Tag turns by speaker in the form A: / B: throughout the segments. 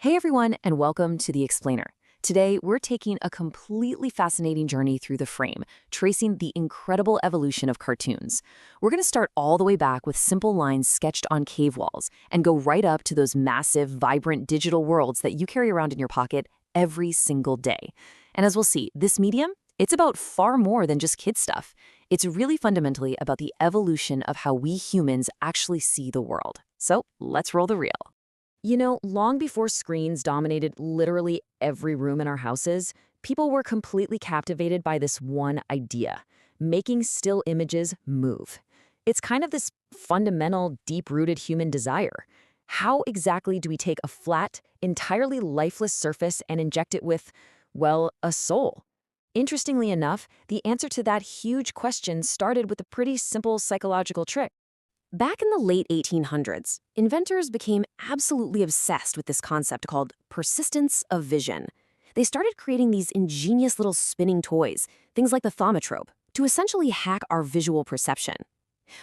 A: Hey everyone, and welcome to The Explainer. Today, we're taking a completely fascinating journey through the frame, tracing the incredible evolution of cartoons. We're going to start all the way back with simple lines sketched on cave walls and go right up to those massive, vibrant digital worlds that you carry around in your pocket every single day. And as we'll see, this medium, it's about far more than just kid stuff. It's really fundamentally about the evolution of how we humans actually see the world. So let's roll the reel. You know, long before screens dominated literally every room in our houses, people were completely captivated by this one idea: making still images move. It's kind of this fundamental, deep-rooted human desire. How exactly do we take a flat, entirely lifeless surface and inject it with, well, a soul? Interestingly enough, the answer to that huge question started with a pretty simple psychological trick. Back in the late 1800s, inventors became absolutely obsessed with this concept called persistence of vision. They started creating these ingenious little spinning toys, things like the thaumatrope, to essentially hack our visual perception.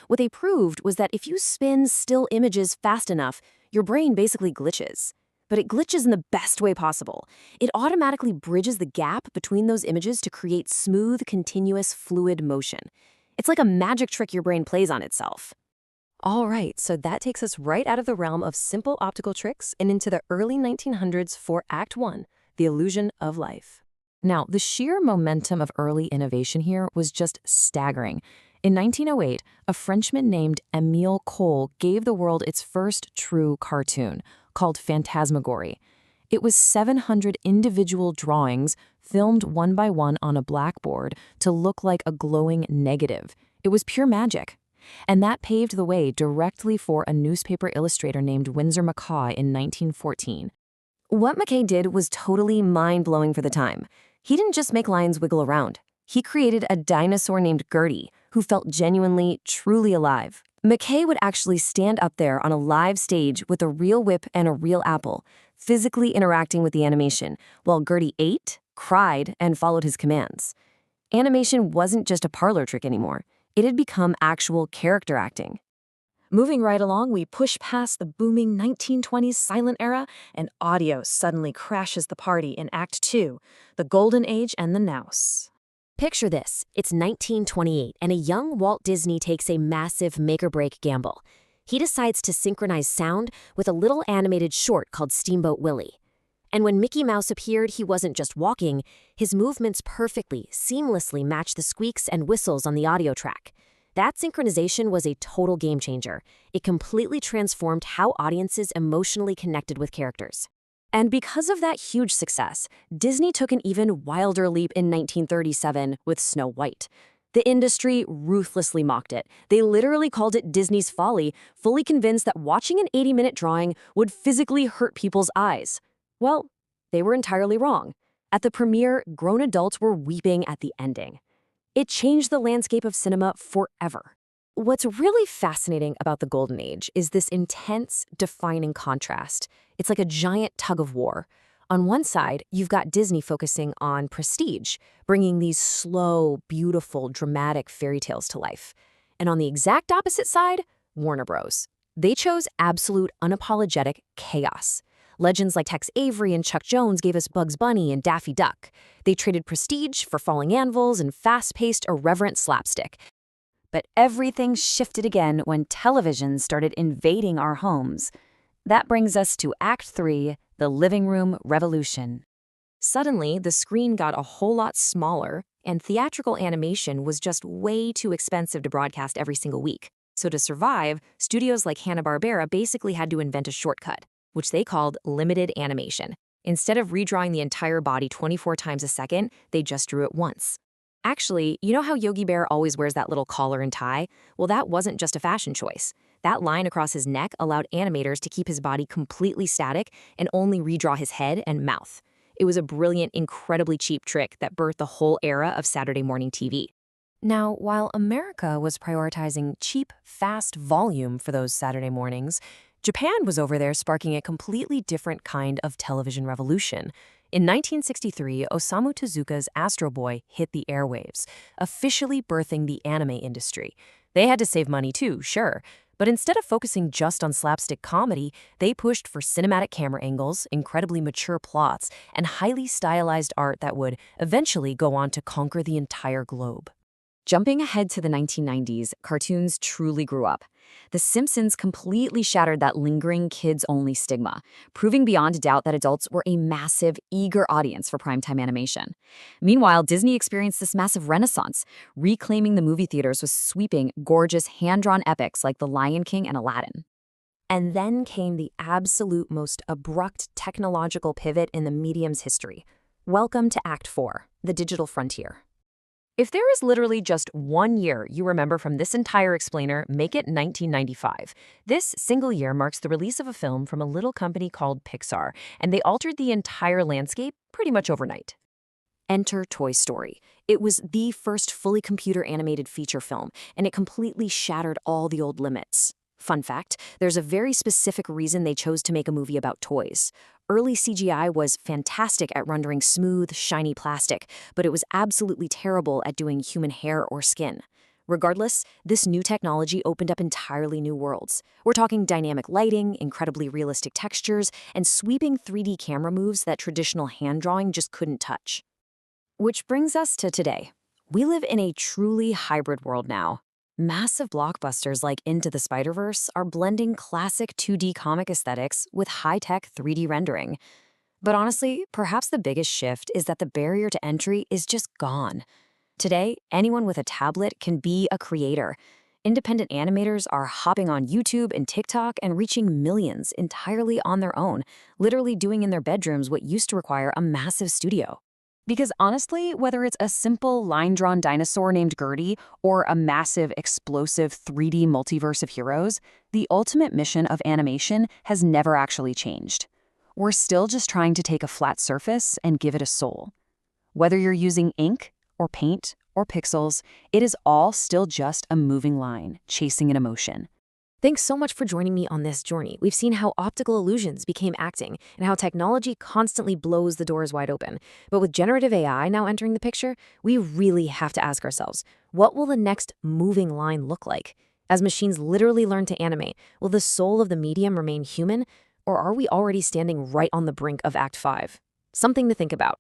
A: What they proved was that if you spin still images fast enough, your brain basically glitches. But it glitches in the best way possible. It automatically bridges the gap between those images to create smooth, continuous, fluid motion. It's like a magic trick your brain plays on itself. All right, so that takes us right out of the realm of simple optical tricks and into the early 1900s for Act 1, the illusion of life. Now, the sheer momentum of early innovation here was just staggering. In 1908, a Frenchman named Émile Cohl gave the world its first true cartoon, called Phantasmagory. It was 700 individual drawings filmed one by one on a blackboard to look like a glowing negative. It was pure magic. And that paved the way directly for a newspaper illustrator named Winsor McCaw in 1914. What McKay did was totally mind-blowing for the time. He didn't just make lines wiggle around. He created a dinosaur named Gertie, who felt genuinely, truly alive. McKay would actually stand up there on a live stage with a real whip and a real apple, physically interacting with the animation, while Gertie ate, cried, and followed his commands. Animation wasn't just a parlor trick anymore. It had become actual character acting. Moving right along, we push past the booming 1920s silent era, and audio suddenly crashes the party in Act 2, the Golden Age and the Nouse. Picture this. It's 1928, and a young Walt Disney takes a massive make-or-break gamble. He decides to synchronize sound with a little animated short called Steamboat Willie. And when Mickey Mouse appeared, he wasn't just walking. His movements perfectly, seamlessly matched the squeaks and whistles on the audio track. That synchronization was a total game changer. It completely transformed how audiences emotionally connected with characters. And because of that huge success, Disney took an even wilder leap in 1937 with Snow White. The industry ruthlessly mocked it. They literally called it Disney's folly, fully convinced that watching an 80-minute drawing would physically hurt people's eyes. Well, they were entirely wrong. At the premiere, grown adults were weeping at the ending. It changed the landscape of cinema forever. What's really fascinating about the Golden Age is this intense, defining contrast. It's like a giant tug of war. On one side, you've got Disney focusing on prestige, bringing these slow, beautiful, dramatic fairy tales to life. And on the exact opposite side, Warner Bros. They chose absolute, unapologetic chaos. Legends like Tex Avery and Chuck Jones gave us Bugs Bunny and Daffy Duck. They traded prestige for falling anvils and fast-paced, irreverent slapstick. But everything shifted again when television started invading our homes. That brings us to Act 3, the living room revolution. Suddenly, the screen got a whole lot smaller, and theatrical animation was just way too expensive to broadcast every single week. So to survive, studios like Hanna-Barbera basically had to invent a shortcut, which they called limited animation. Instead of redrawing the entire body 24 times a second, they just drew it once. Actually, you know how Yogi Bear always wears that little collar and tie? Well, that wasn't just a fashion choice. That line across his neck allowed animators to keep his body completely static and only redraw his head and mouth. It was a brilliant, incredibly cheap trick that birthed the whole era of Saturday morning TV. Now, while America was prioritizing cheap, fast volume for those Saturday mornings, Japan was over there sparking a completely different kind of television revolution. In 1963, Osamu Tezuka's Astro Boy hit the airwaves, officially birthing the anime industry. They had to save money too, sure, But instead of focusing just on slapstick comedy, they pushed for cinematic camera angles, incredibly mature plots, and highly stylized art that would eventually go on to conquer the entire globe. Jumping ahead to the 1990s, cartoons truly grew up. The Simpsons completely shattered that lingering kids-only stigma, proving beyond a doubt that adults were a massive, eager audience for primetime animation. Meanwhile, Disney experienced this massive renaissance, reclaiming the movie theaters with sweeping, gorgeous, hand-drawn epics like The Lion King and Aladdin. And then came the absolute most abrupt technological pivot in the medium's history. Welcome to Act 4, the digital frontier. If there is literally just 1 year you remember from this entire explainer, make it 1995. This single year marks the release of a film from a little company called Pixar, and they altered the entire landscape pretty much overnight. Enter Toy Story. It was the first fully computer-animated feature film, and it completely shattered all the old limits. Fun fact, there's a very specific reason they chose to make a movie about toys. Early CGI was fantastic at rendering smooth, shiny plastic, but it was absolutely terrible at doing human hair or skin. Regardless, this new technology opened up entirely new worlds. We're talking dynamic lighting, incredibly realistic textures, and sweeping 3D camera moves that traditional hand drawing just couldn't touch. Which brings us to today. We live in a truly hybrid world now. Massive blockbusters like Into the Spider-Verse are blending classic 2D comic aesthetics with high-tech 3D rendering. But honestly, perhaps the biggest shift is that the barrier to entry is just gone. Today, anyone with a tablet can be a creator. Independent animators are hopping on YouTube and TikTok and reaching millions entirely on their own, literally doing in their bedrooms what used to require a massive studio. Because honestly, whether it's a simple line-drawn dinosaur named Gertie or a massive, explosive 3D multiverse of heroes, the ultimate mission of animation has never actually changed. We're still just trying to take a flat surface and give it a soul. Whether you're using ink or paint or pixels, it is all still just a moving line, chasing an emotion. Thanks so much for joining me on this journey. We've seen how optical illusions became acting and how technology constantly blows the doors wide open. But with generative AI now entering the picture, we really have to ask ourselves, what will the next moving line look like? As machines literally learn to animate, will the soul of the medium remain human, or are we already standing right on the brink of Act 5? Something to think about.